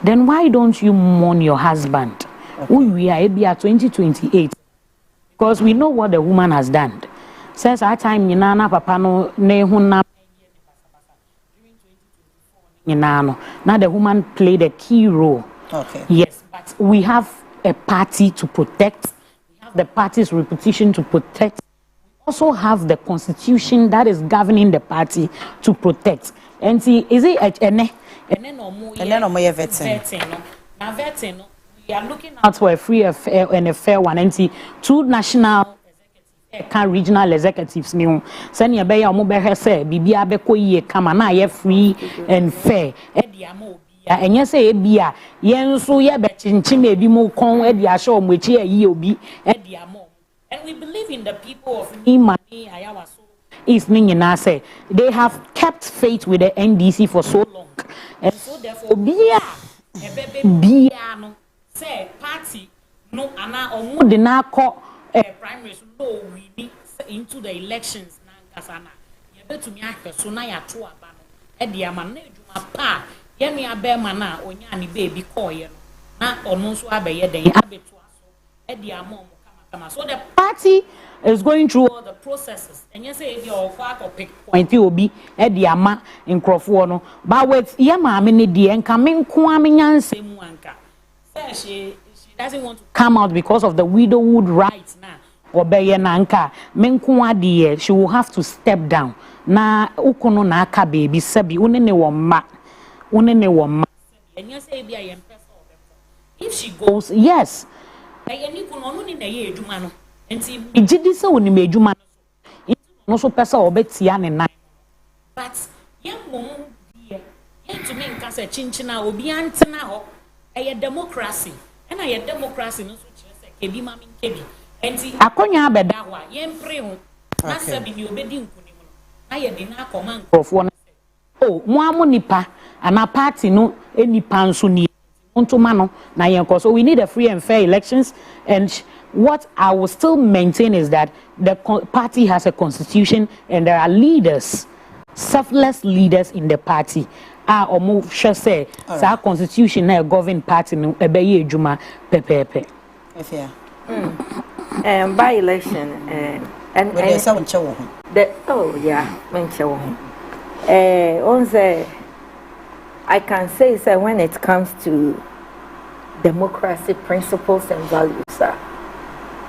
then why don't you mourn your husband? We are ebia 2028 because we know what the woman has done. Says that time Nana Papa no ne huna during 2024 now the woman played a key role. Okay. Yes, but we have a party to protect. We have the party's reputation to protect. We also have the constitution that is governing the party to protect. And see, is it and then omo vetting no na vetting no we are looking out for a free and a fair one and see two national executives regional executives ni send ye be ya omo be hwe say bibia be ko yie kama na ye free and fair e dia ma ya enye say e bia ye nso ye be chinchim ebi mu kon e dia sha omo echi ayi obi e dia ma. And we believe in the people of Imani Ayawaso is Ningina say they have kept faith with the NDC for so long. And so therefore Bia no say party no ana omo de na call primaries no we into the elections na nkasana. Ye betumi ahwe so na ya to aba no. E de ama na edwuma pa ye nua be ma na onya ne baby call ye no. Na ono so abeye den abeto aso. E de ama so the party is going through all the processes. And you say if you're a pick point you will be at the ama in Crawford. But with Yama Minidi and coming Kwame same wanka. She doesn't want to come out because of the widowhood rights now. Or Bayananka, Menkwa dear, she will have to step down. Na Ukono Naka baby, Sabi, Unene Wama. And you say, if she goes, yes. Ayeni kuno no ni na ye edwuma no enti ejidi se woni me edwuma no so pesa obetia ne nan but ye mom die ye to me nka se chinchina obi antena ho eye democracy na ye democracy no so kire se kebi ma me kebi enti akonya abeda ho a ye mpre ho na sabi ni obedi nkuni ho na ye de na akoma nkrofo no oh mo amonipa ana party no enipa nso ni so we need a free and fair elections, and what I will still maintain is that the party has a constitution and there are leaders, selfless leaders in the party. Or move shall say our constitution na govern party no ebeye edwuma pepepe. By election and I can say when it comes to democracy principles and values,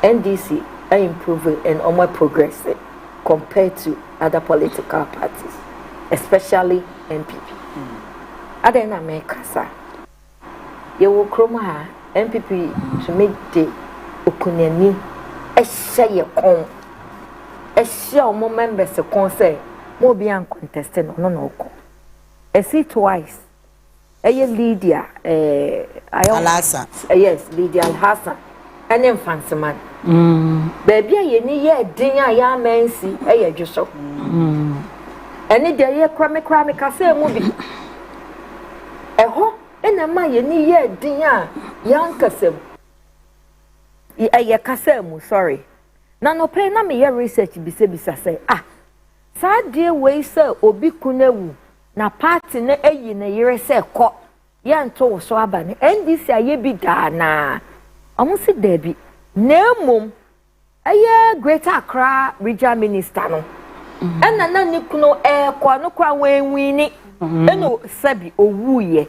NDC are improving and more progressive compared to other political parties, especially NPP. Other than America, you will chroma NPP to make the Okuneni a share con a share more members of concert more beyond contested no. I see twice. Lydia, Alhassan. Yes, Lydia Alhassan. And then fancy man. Baby, you need a dinner, ya mensi, a just so. And it day, crammy, case movie. A ho, and a man, you need a dinner, young Casem. A casemu, sorry. Nano pay na me research bisa say, sad dear way, sir, obi kunewu. Na party na eyi na yere se ko ya nto so aba ne NDC aye bi da na omo se debi na mum aye Greater Accra regional minister no ena na ni kuno ko no kwa wenwi ni eno sabi owuye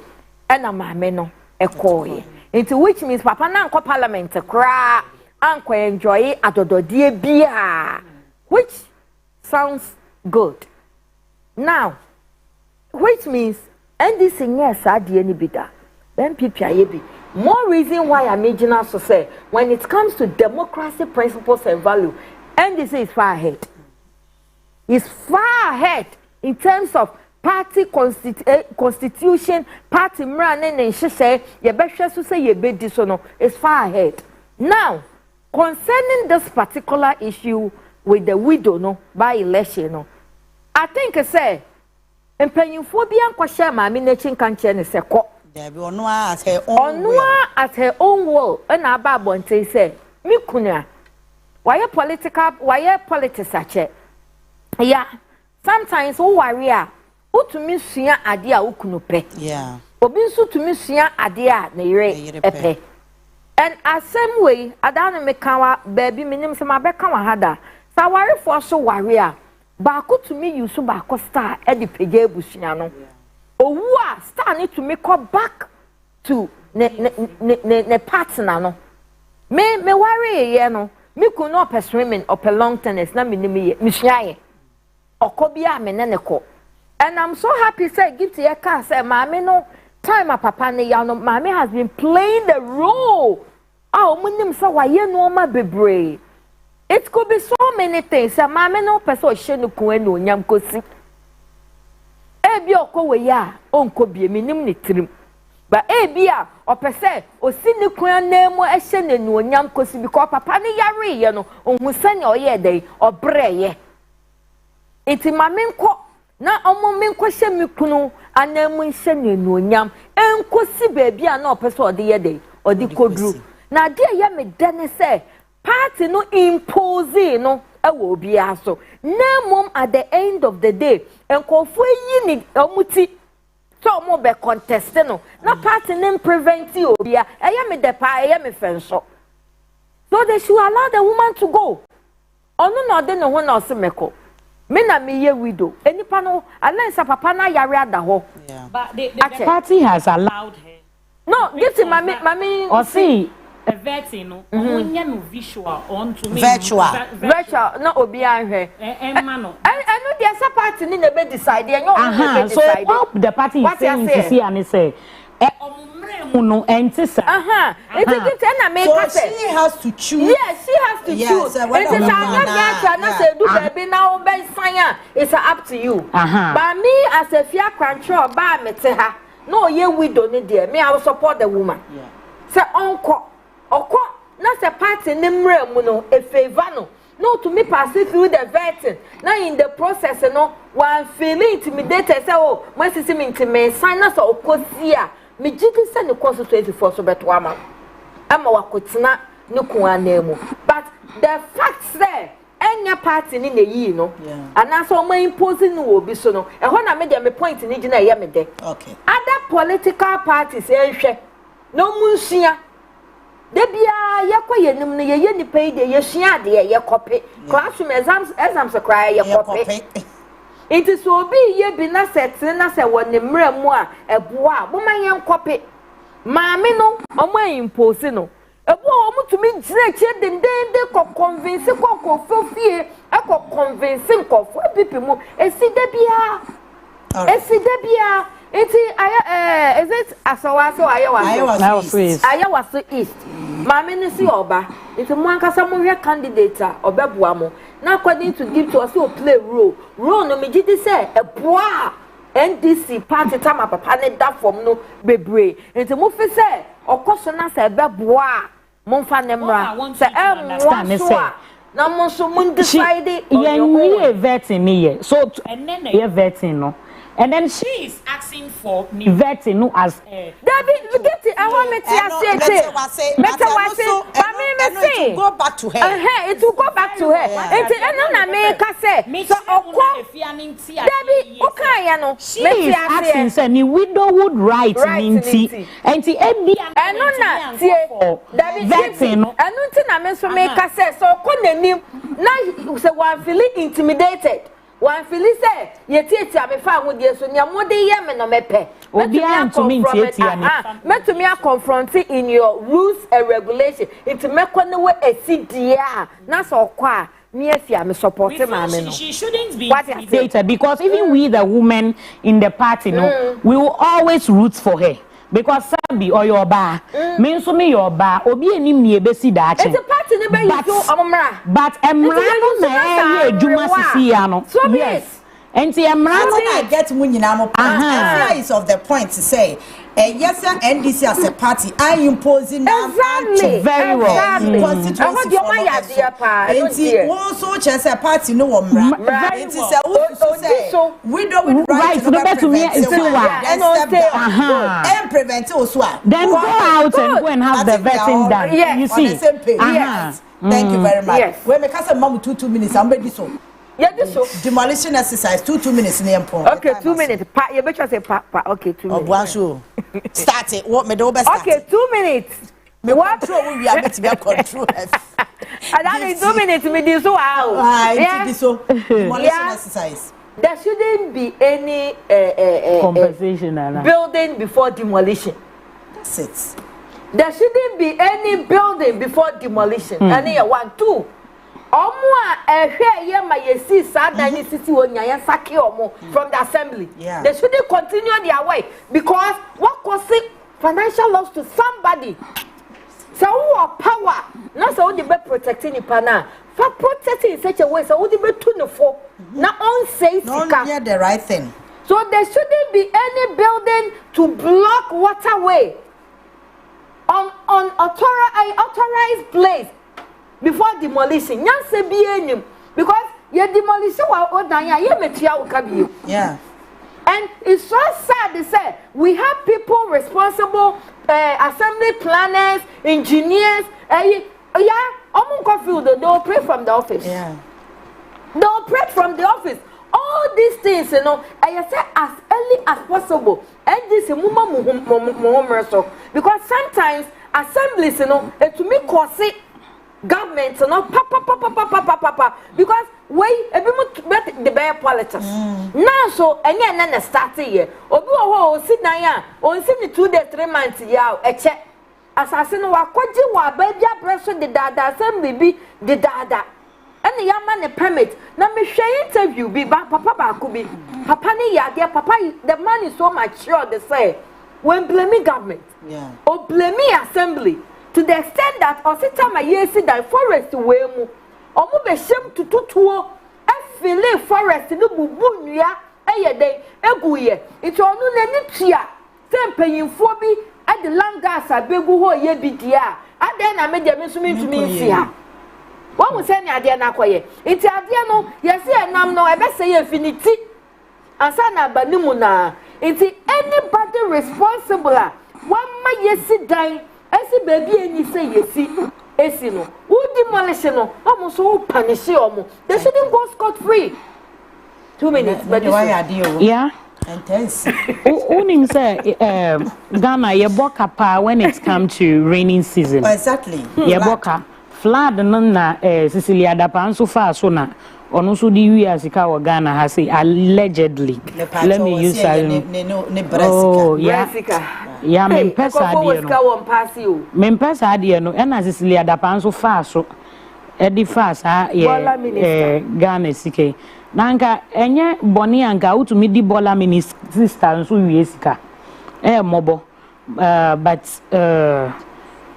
ena maame no ekoye into which means papa na nko parliament kra anko enjoy adododie bia which sounds good now. Which means, NDC yes, I did any bidder. Then PPIB. More reason why I'm making us to say when it comes to democracy principles and value, NDC is far ahead. It's far ahead in terms of party constitution, party running and she say, you better to say you bid this or no, it's far ahead. Now, concerning this particular issue with the widow no by election no, I think I say. And penyufo bi ankwahye maami n'echi kanche ne se kɔ at her own will and aba abonte say me kuna why politics ache yeah sometimes wo worry a utumi sua ade a ukunu pe yeah obi nso tumi sua ade a na yere epe and as same way adana me kawa baby minim se mabeka wa hada sa worry for so worry a ba ko to me use ba ko star e di pege ebusua no owu a star need to make back to ne partner no me worry ye no me could not per swimming or per long tennis na me sua ye okobia me ne ko And I'm so happy say give to your car say mommy no time my papa ne ya no mommy has been playing the role. Oh, munim say why no ma bebre. It could be so many things. Say mommy no person she no ko enu onyam kosi. Ebi okwo ya onko bie minim ne tirim. But ebia opese osi ne kwan na mu ehye ne nu onyam kosi because papa ne yare ye no ohun sanya oye dey obreye. Iti mame nko na omo me nko hye me kunu anamu hye ne nu onyam enkosi baabi a na opese ode ye dey ode kodru. Na de ye me dane say party no impose no ewo obi aso. Na mom at the end of the day enkofo yi ni omuti so mo be contest no na party name prevent obia eye me depa eye me fenso so they should allow the woman to go onu no de ne ho na osemeko me na me ye widow enipa no alensa papa na yare ada ho but the party has allowed her no this is mami or see a vetting no onya no visual on to me virtual no obi anhwe emma no I know there's a party ni na be decide enyo so what the party is saying to see and say no entisa so she has to choose. Yes, she has to choose. It is not say do baby now be sign it's up to you. But me as a fear control ba me te ha no ye widow ni there me I will support the woman. Say onko na say party ni mre mu no e favor no to me pass through the vetting. Now in the process no one feeling intimidated say oh my sister me intimate sign na so okosia me jidi say ne course 24 so beto ama wakotina ne kuan nemu but the fact say enya party ni na yi no and na so my imposing no obi so no e ho na me dey me point ni gina ye me de okay other political parties ehwe no munsia de bia yakwa yenim no ye ni pay de ye hia de ye copy classroom exams cry ye copy it is obi ye bi na set na se woni mra mu a eboa mo man ye copy maame no omo impose no eboa omo tumi gire che dendende ko convince ko fofie e ko convince ko fo pipi mu esi de bia iti is it asawaso ayawaso east maame ni si oba iti mo ankasa mo hwe candidate a obeboa mo na according to give to us to play role no me gidi say eboa NDC party time papa ne da form no bebre iti mo fi say okoso na say beboa mo fa ne mra say understand na mo so mo decide ye vetting me so and then ye vetting no. And then she is asking for vetting no as David, get it. I want me to say it will go back to her. It will go back to her. David, okay, no. She is asking say ni widowhood right ninti. Enti ebi na David vetting no. Enu nti na me so make say so ko nanim na say one feeling intimidated. One feel say yeti am fa ho die so nya mode ye me no mepe obi am to me yeti am me to me confront in your rules and regulation it me ko ne we asidia na so kwa me afia me support ma me no she shouldn't be intimidated because even we the women in the party no we will always root for her because sabi or your bar me so me your bar obi enim ne ebesi da ache it's a party ne be you omra but emra no na e adwuma sisi ya no yes enti emra no I get mu nyina mo point is of the point to say yes sir NDC as a party I imposing now very well constituency enti won so chance a party no omra enti say who say we don't right no better me and prevent also then go out and go and have the vetting done you see yes thank you very much we make us a mom 2 minutes I'm ready so so demolition exercise 2 minutes in empon okay 2 minutes pa you better say pa okay 2 minutes obuanso start it what me do best okay 2 minutes me what throw we are meant to be control and that is 2 minutes me this so yeah so demolition exercise there shouldn't be any conversation building before demolition that's it there shouldn't be any building before demolition and here 1 2 here my yesi sada ni sisi wonyaya saki omo from the assembly. Yeah. They shouldn't continue their way because what causing financial loss to somebody. So who power? Not so the be protecting the pana. For protecting in such a way, so the be tune for. Not on say the right thing. So there shouldn't be any building to block waterway on authorized place before demolition. Yan say be any because your demolition wa odanya ye metia ukabi. Yeah. And it's so sad to say we have people responsible, assembly planners, engineers. Yeah, they operate from the office. Yeah. They operate from the office. All these things, you know, I say as early as possible. And this is because sometimes assemblies, you know, to me cause government, you know, because the bear politics. Now, so and then start here. Obi sit down on 2 days, 3 months, yeah, a check. Assassin wa kwaji wa baby pressure the dada assembly be the dada. And the young man a permit. Now me share interview be papa could be papa ni ya dear papa the man is so mature they say when blaming government. Yeah. Or blaming assembly to the extent that or sit time a year see that forest way mu or move a shame to tutuo a file forest no bubu ya day eguye it's on no tia temping for me at the land gas I beg who ye be dear and then I made them to me see. One will send your dear Nakoye. It's a dear no, yes, I no, I best say infinity. And Sana Banimuna. It's anybody responsible. One may yes sit down, as a baby, and you say yes, see, no. Who demolition almost all punish you. They shouldn't go scot free. 2 minutes, but why are you? Yeah. Intense. Owning say Ghana ye boka pa when it comes to raining season. Exactly. Ye boka. Flood na Cecilia Dapanso fa so na ono so di wi asika wo Ghana ha say allegedly let me use oh yeah yeah me pesa ade no e na Cecilia Dapanso fa so e di fa sa ye Ghana sike nanka enye boni anka utumi di Bola minister so wi sika mobo but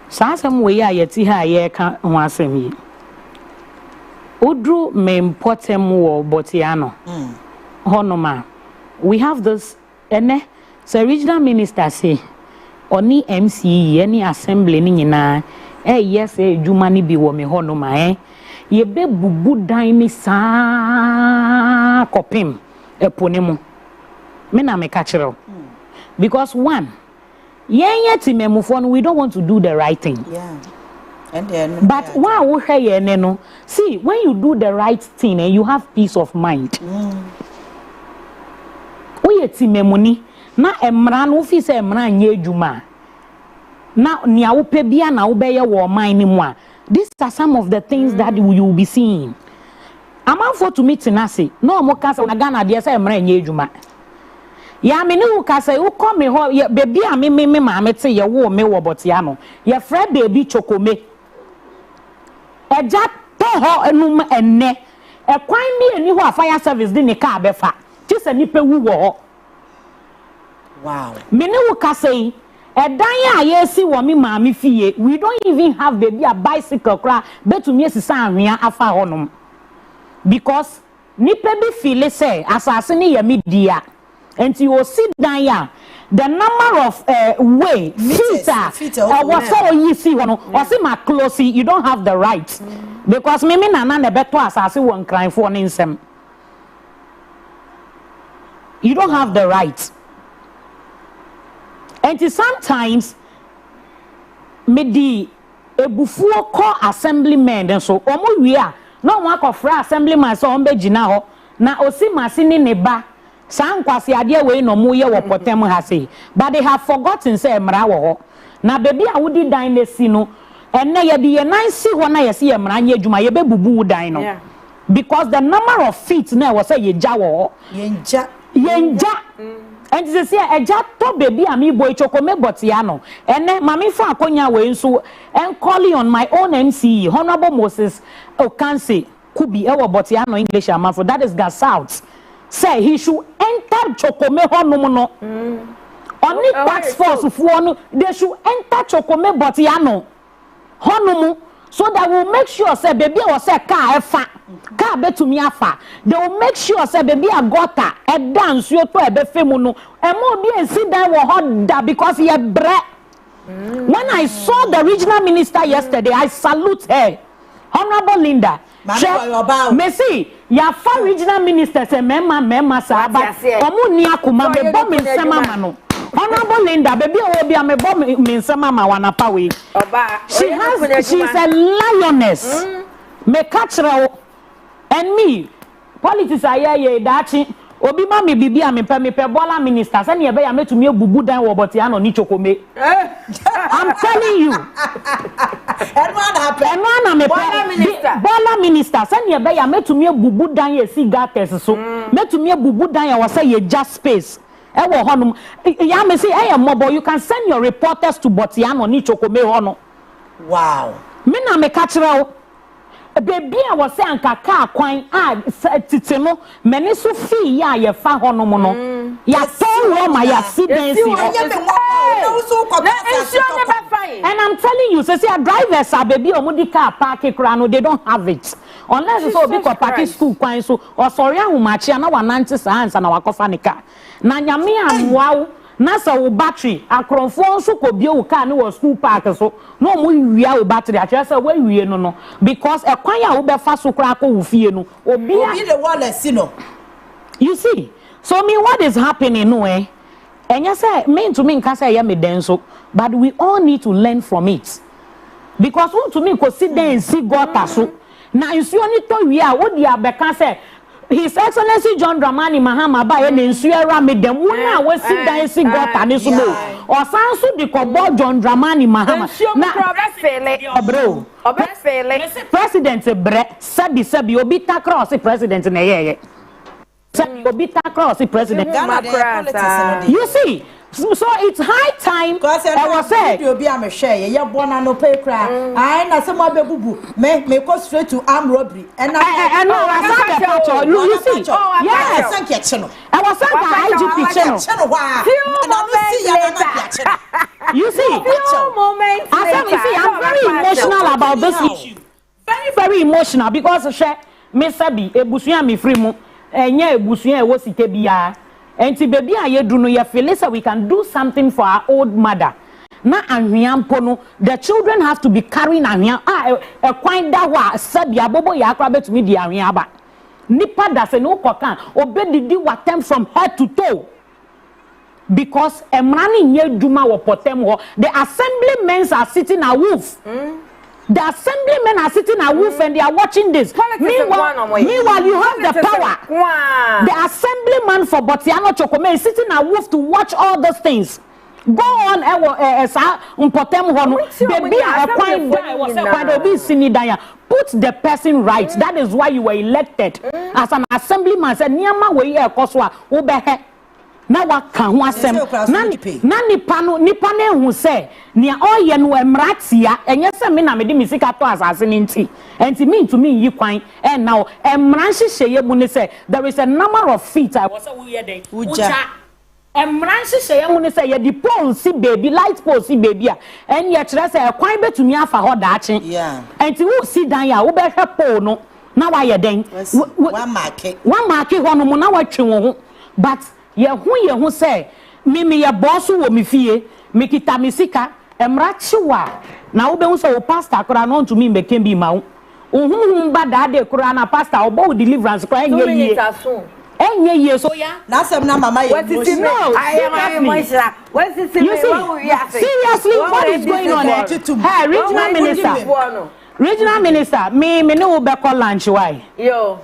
Sansam we ya yeti ha ye ka ho asem yi. Odru me importem wo Botiano. Honoma. We have this ene so regional minister say oni MC any assembly ni nyina yes edwuma ni bi wo me honoma ye be bubu dan ni sa kopim eponemu. Me na me ka kire. Because one we don't want to do the right thing. Yeah. And then but no. See, when you do the right thing and you have peace of mind. We timemuni na emra no fi se emra anye adwuma. Na nia wo pe bia na wo beye wo man ni mu a. These are some of the things that you will be seeing. I'm out for to meet Tinasi. No mo ka se na Ghana de se emra anye adwuma. Ya me ne wo ka say wo come ho baby a me ma me te ye wo me wo Botiano ye frɛ baby chokome eja to ho enum enne e kwan ni eni ho a fire service di ne ka befa ti se nipa wu wo ho wow me ne wo ka say edan a ye si wo me ma me fie we don't even have baby a bicycle kra betumi esisa anwea afa honum because nipa bi feel say asase ne ye me dia. And you sit down here, the number of way feet was so easy one or see my close you don't have the right because me na the better as I see one crying for an you don't have the right. And sometimes me di ebufuo call assemblymen and so omo we are no one call for assemblyman so on be gina ho na osi masini ne ba San kwasi ade we no mu ye wo potem ha sei but they have forgotten say emra wo ho na baby a wudi dan na si no enne ye de ye nan si ho na ye se emra nya adwuma ye bebubu dan no because the number of feet na wo say ye ja wo yenja and they say eja to baby ami boy chokome Botiano enne mami fa akonya we nso en calling on my own MC Honorable Moses Okanse Kubi ewo Botiano English amafo, that is the South. Say he should enter Chokome honum no. Only tax force for they should enter Chokome Botiano honum so that will make sure say baby or say car efa car betumi afa. They will make sure say baby a gutter a dance you to ebe femu no. E mo bi sit down wo hot because he a bre. When I saw the regional minister yesterday, I salute her. Honorable Linda. Messi, ya fa regional minister say mema saba. Omu ni akuma me bom nsema mano. Honorable Linda, baby obi a me bom nsema ma wana pawe. She's a lioness. Me catch her and me. Politics aye dachi. Obi ma me bibi a me pe bola minister say ne be ya metumi ebubu dan wo Botiano ni Chokome. I'm telling you. Bola minister say ne be ya metumi ebubu dan ye si gates so. Metumi ebubu dan ya wo say ye just space. E wo honum ya me say e mobo you can send your reporters to Botiano ni Chokome hono. Wow. Me na me catch her baby I was saying kaka kwan Titi no many so fee ya ye fa hono no ya ton Roma ya sidensi and I'm telling you say drivers are baby omudi car park kra no they don't have it unless so be ko park school kwan so or sorry ahumachi na wanante sa ansa na wakofa ne car na nyame amwa nasa wo battery akronfo nso ko bie wo car ne wo school park so no mo wia wo battery akere say wo wie no because e kwan ya wo be fa so kra ko wo fie no obi the wallet no you see so me what is happening no enya say me to me nka say ya me den so but we all need to learn from it because to me ko sit there and see God so na you see only to wia wo dia be kan say His Excellency John Dramani Mahama ba ye nsuera me dem wona we sit down see God tani so no o san so di ko bo John Dramani Mahama na obro president bre sabi obi ta cross president na ye obi ta cross president you see so it's high time I was say you be am share ye born no pay cry I na say mo be bubu me go straight to armed robbery and no you see yes I was saying that IGP channel you see I'm very emotional about this issue very emotional because me sabi ebusuya me free mu enye ebusuya e wo sike bia enti baby ayedu no ye feel say we can do something for our old mother na anhwiampo no the children have to be carrying anhwia e kwan da wa sabi abobo ya akra betumi di anhwia aba nipa da se no kokan obedidi watem from head to toe because emrani nye duma wo potem ho the assemblymen are sitting a wolf The assemblymen are sitting a wolf and they are watching this. Meanwhile, you have the power. The assemblyman for Botiano Chokome is sitting a wolf to watch all those things. Go on, put the person right. That is why you were elected as an assemblyman. Said, Niama we Koswa, Ubehe. Na waka ho asem na nipa ne hu se nia oye no emratia enye se me na me de misika to asase ne nti enti me to me yi kwan and now emran hihye mu ne se there is a number of feet I was say we ye dey uja emran hihye mu ne se ye di pole si baby light pole si baby a en ye kire se kwan betumi afa ho daache enti wo si dan ya wo be hwe pole no na wa ye den one mark ho no mu na wa twe wo ho but ye say mimi ya boss wo mi fie mi kita misika emra chiwa na wo be hu say o pastor kora no to me make bi ma wo ohun ba da de kora na pastor obo deliverance kora enye ye so ya na sem na mama ye seriously what is going on hey regional minister me no be call lunch why yo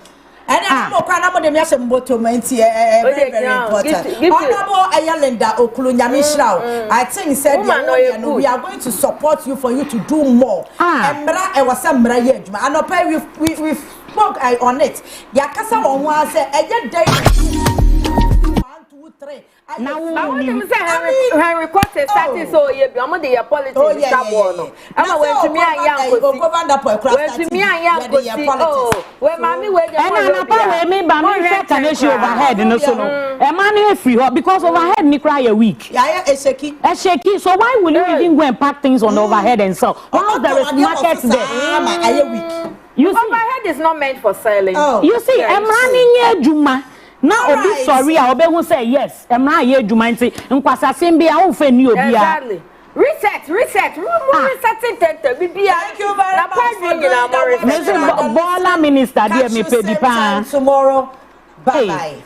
and I'm not going to be very important. Honorable Ayalinda Okulunyamishra, I think said we are going to support you for you to do more. And I was some and we spoke on it. Yakasa on one say, 3. Now we say Henry Cote started so you be am dey politics that one. Am we to me and Yanko. Oh, we mami we dey. And na pa we me ba me check an issue overhead no so no. E man e free her because overhead ni cry a week. Yeah, a shaky. A shaky. So why will you even go and pack things on the overhead and sell? Once there is market there. You see, overhead is not meant for selling. You see, Emrani nye juma. Now obi sorry a obi who say yes. Emra ye juma nti nkwasa sembe a wo fe ni obi a. Exactly. Reset. Resetting bibia. Thank you very much. Bola minister dear me pay the pan tomorrow. Bye bye.